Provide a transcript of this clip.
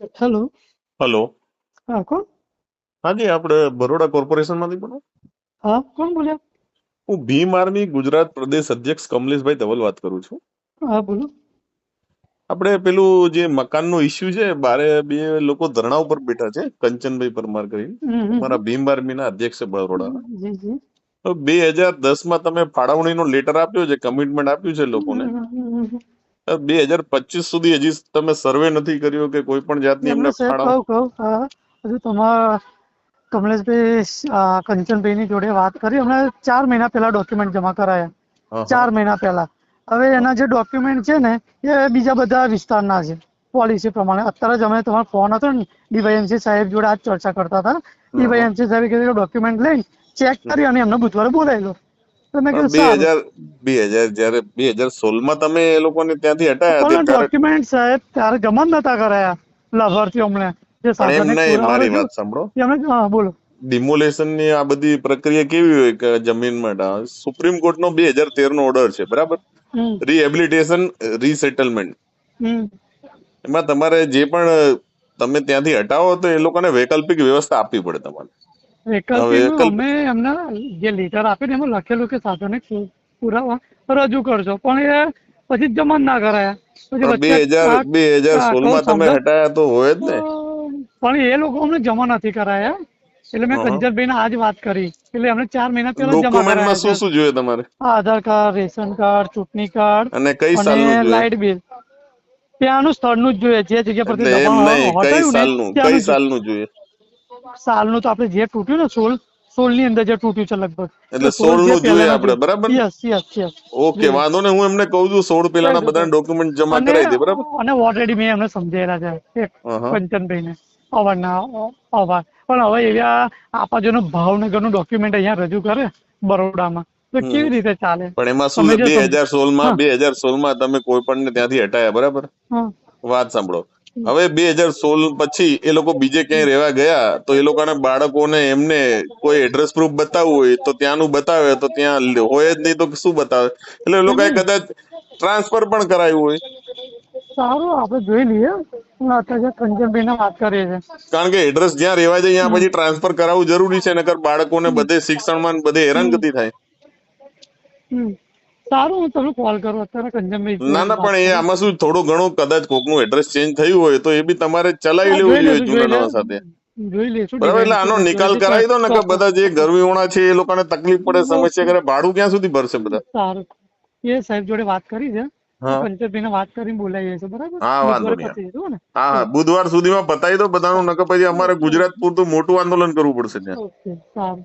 Hello. Hello. હા, કોણ? હાજી, આપણે બરોડા કોર્પોરેશન માંથી બોલો. હા, કોણ બોલ્યા? હું ભીમ આર્મી ગુજરાત પ્રદેશ અધ્યક્ષ કમલેશભાઈ ધવલ વાત કરું છું. હા, બોલો. આપણે પેલું જે મકાનનો ઇસ્યુ છે, બારે બે લોકો ધરણા ઉપર બેઠા છે, કંચનભાઈ પરમાર કરીને, અમારા ભીમ આર્મીના અધ્યક્ષ છે બરોડાના. જી જી. 2010માં તમે ફાળવણીનો લેટર આપ્યો છે, કમિટમેન્ટ આપ્યું છે લોકોને. 2025 સુધી હજી તમે સર્વે નથી કર્યો કે કોઈ પણ જાતની એમને એમને સાહેબ કહું હા, હજુ તમારા કમલેશભાઈ કંચનભાઈની જોડે વાત કરી. હમણાં 4 મહિના પહેલા ડોક્યુમેન્ટ જમા કરાયા. હા, 4 મહિના પહેલા. હવે એના જે ડોક્યુમેન્ટ છે ને એ બીજા બધા વિસ્તારના છે પોલિસી પ્રમાણે. અત્યારે જ અમે તમારો ફોન હતો ને ડીવાયએમસી સાહેબ જોડે આજ ચર્ચા કરતા હતા. ડીવાયએમસી સાહેબે કીધું ડોક્યુમેન્ટ લઈને ચેક કરી અને એમને બુધવારે બોલાવી લો. તો મેં કીધું સારું. 2016માં તમે એ લોકોને ત્યાંથી હટાયા પણ ત્યારે. ડોક્યુમેન્ટ સાહેબ ત્યારે જમા નતા કરાયા લાભાર્થીઓ અમને જે પણ એમ સાધનિક નહીં, પુરાવા મારી રજૂ વાત સાંભળો. એમને હા બોલો. ડિમોલેશન ની આ બધી પ્રક્રિયા કેવી હોય કે જમીન માટે સુપ્રીમ કોર્ટ નો 2013 નો ઓર્ડર છે, બરાબર? હમ રીહેબિલિટેશન રીસેટલમેન્ટ. હમ એમાં તમારે જે પણ તમે ત્યાંથી હટાવો તો એ લોકોને વૈકલ્પિક વ્યવસ્થા આપવી પડે તમારે. વૈકલ્પિક વૈકલ્પિક અમે એમને જે લેટર આપ્યું ને એમાં લખેલું કે સાધનિક પુરાવા રજૂ કરજો, પણ એ પછી જમા ના કરાયા. પછી પણ વચ્ચે 2016માં તમે સાંભળો હટાયા તો હોય જ ને. પણ એ લોકો અમને જમા નથી કરાયા. એટલે મેં કંચનભાઈને આજ વાત કરી એટલે એમને 4 મહિના પહેલા જ જમા ડોક્યુમેન્ટમાં કરાયા છે. શું શું જોઈએ તમારે આધાર કાર્ડ, રેશન કાર્ડ, ચૂંટણી કાર્ડ અને કઈ અને સાલનું જોઈએ? Light bill. ત્યાંનું સ્થળનું જ જોઈએ, જે જગ્યા પરથી એટલે એમ દબાણ નહીં, કઈ હટાયું ને સાલનું કઈ ત્યાંનું જ. સાલનું જોઈએ? સાલનું તો આપણે જે તૂટ્યું ને 16 ની અંદર જે તૂટ્યું છે લગભગ એટલે એ 16 જે 16નું જોઈએ પહેલાનું આપણે, બરાબર? યસ યસ યસ ઓકે, જોઈએ. વાંધો ને. હું એમને કહું છું 16 પેલાના બધા ડોક્યુમેન્ટ જમા અને કરાવી દે, બરાબર? અને ઓલરેડી મેં એમને સમજાયેલા છે હા. કંચનભાઈને અવારના અવાર. પણ હવે એવા આપાજોનો ભાવનગરનું ડોક્યુમેન્ટ અહીંયા રજૂ કરે બરોડામાં તો કેવી રીતે ચાલે? પણ એમાં શું તમે છે, જે સમજો. 2016માં હા 2016માં તમે કોઈ પણ ને ત્યાંથી હટાયા, બરાબર? હા વાત સાંભળો. હવે 2016 પછી એ લોકો બીજે ક્યાંય રહેવા ગયા તો એ લોકોના બાળકોને એમને કોઈ એડ્રેસ પ્રૂફ બતાવવું હોય તો ત્યાંનું બતાવે, તો ત્યાં હોય જ નહીં તો શું બતાવે? એટલે એ લોકોએ કદાચ ટ્રાન્સફર પણ કરાયું હોય. સારું, આપણે જોઈ લઈએ. હું અત્યારે કંચનભાઈને વાત કરીએ છીએ. કારણ કે એડ્રેસ જ્યાં રહેવા જાય ત્યાં પછી ટ્રાન્સફર કરાવવું જરૂરી છે, નકર બાળકોને બધે શિક્ષણમાં બધે હેરાનગતિ થાય. સારું, હું તમને કોલ કરું. અત્યારે કંચનભાઈ ના જોડે ના, વાત પણ એ કરું. આમાં શું થોડું ઘણું કદાચ કોકનું એડ્રેસ ચેન્જ થયું હોય તો એ બી તમારે ચલાવી હા, લેવું જોઈ જોઈએ લેશું જૂના નવા સાથે, જોઈ લેશું બરાબર? એટલે ડીવાયએમસી આનો સાહેબ નિકાલ જોડેથી કરાવી દો ને, કે ચોક્કસ. બધા જે ગરવીઓણા છે એ લોકોને તકલીફ પડે, સમસ્યા કરે, ભાડું ક્યાં સુધી ભરશે બધા? સારું, એ સાહેબ જોડે વાત કરી છે. હા કંચનભાઈને વાત કરીને બોલાવીએ છીએ, બરાબર? હા, વાંધો બુધવારે નહીં. પતી જશે ને? હા, બુધવાર સુધીમાં પતાવી દો બધાનું, નકર પછી અમારે ગુજરાત પૂરતું મોટું આંદોલન કરવું પડશે ત્યાં. ઓકે, સારું.